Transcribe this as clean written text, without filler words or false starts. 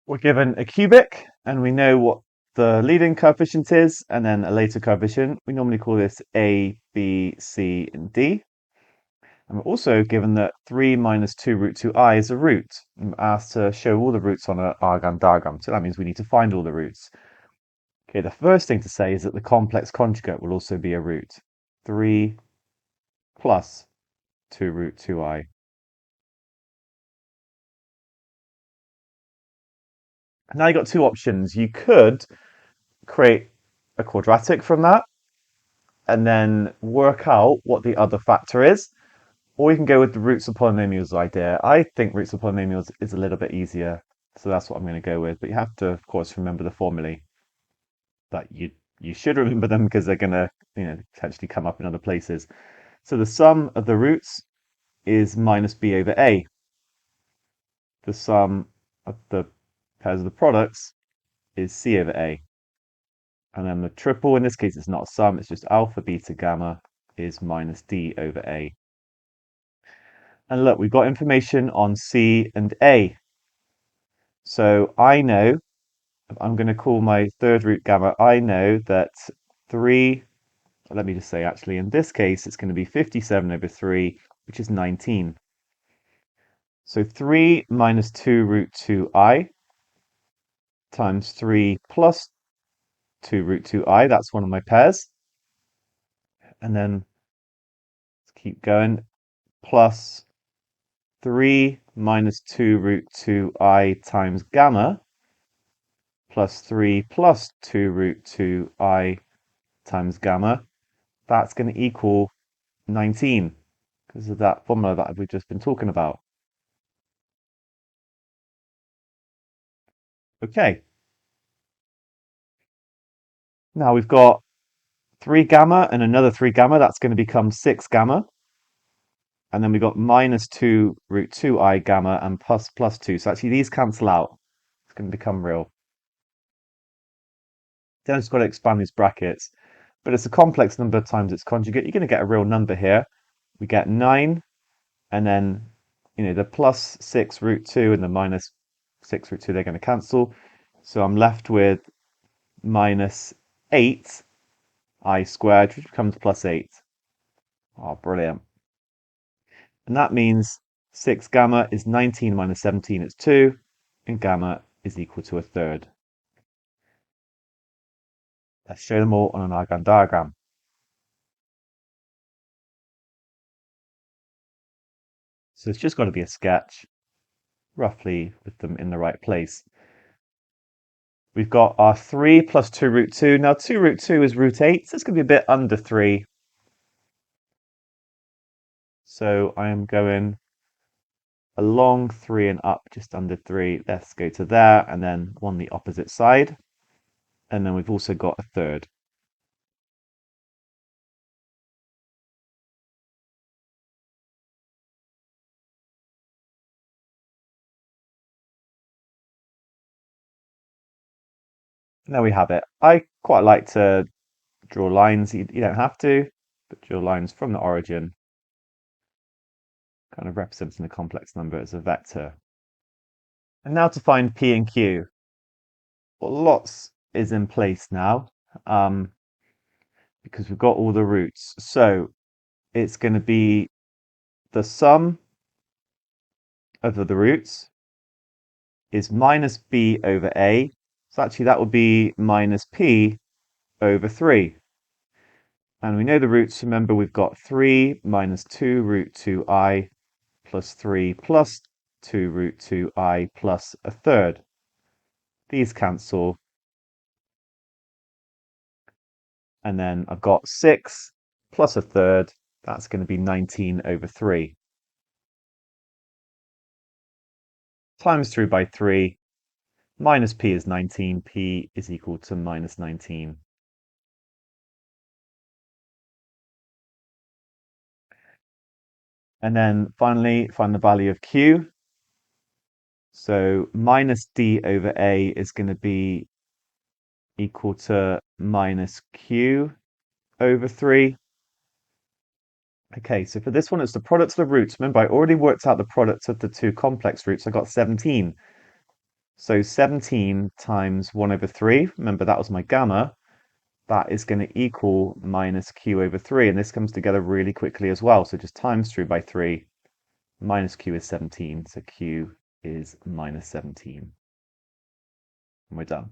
We're given a cubic and we know what the leading coefficient is and then a later coefficient. We normally call this A, B, C, and D. And we're also given that 3 minus 2 root 2i is a root. And we're asked to show all the roots on an Argand diagram. So that means we need to find all the roots. Okay, the first thing to say is that the complex conjugate will also be a root. 3 plus 2 root 2i. Now you've got two options. You could create a quadratic from that and then work out what the other factor is, or you can go with the roots of polynomials idea. I think roots of polynomials is a little bit easier, so that's what I'm going to go with. But you have to, of course, remember the formulae. But you should remember them because they're going to, potentially come up in other places. So the sum of the roots is minus b over a. The sum of the pairs of the products is c over a. And then the triple, in this case, it's not a sum, it's just alpha, beta, gamma, is minus d over a. And look, we've got information on C and A. So I know, I'm going to call my third root gamma, I know that 3, let me just say actually, in this case, it's going to be 57 over 3, which is 19. So 3 minus 2 root 2i times 3 plus 2 root 2i, that's one of my pairs. And then let's keep going, plus 3 minus 2 root 2i times gamma, plus 3 plus 2 root 2i times gamma, that's going to equal 19 because of that formula that we've just been talking about. Okay. Now we've got 3 gamma and another 3 gamma. That's going to become 6 gamma. And then we've got minus 2 root 2i gamma and plus 2. So actually these cancel out. It's going to become real. Then I've just got to expand these brackets. But it's a complex number times its conjugate. You're going to get a real number here. We get 9, and then, the plus 6 root 2 and the minus 6 root 2, they're going to cancel. So I'm left with minus 8i squared, which becomes plus 8. Oh, brilliant. And that means 6 gamma is 19 minus 17 is 2, and gamma is equal to a third. Let's show them all on an Argand diagram. So it's just got to be a sketch, roughly with them in the right place. We've got our 3 plus 2 root 2. Now 2 root 2 is root 8, so it's going to be a bit under 3. So I am going along 3 and up just under 3. Let's go to there and then on the opposite side. And then we've also got a third. And there we have it. I quite like to draw lines. You don't have to, but draw lines from the origin, kind of representing the complex number as a vector. And now to find P and Q. Well, lots is in place now because we've got all the roots. So it's going to be the sum of the roots is minus b over a. So actually that would be minus p over 3. And we know the roots. Remember, we've got 3 minus 2 root 2i plus 3 plus 2 root 2i plus a third. These cancel. And then I've got 6 plus a third. That's going to be 19 over 3. Times through by 3. Minus p is 19. P is equal to minus 19. And then finally, find the value of q. So minus d over a is going to be equal to minus q over 3. Okay, so for this one, it's the product of the roots. Remember, I already worked out the product of the two complex roots. I got 17. So 17 times 1 over 3, remember that was my gamma, that is going to equal minus q over 3. And this comes together really quickly as well. So just times through by 3, minus q is 17. So q is minus 17. And we're done.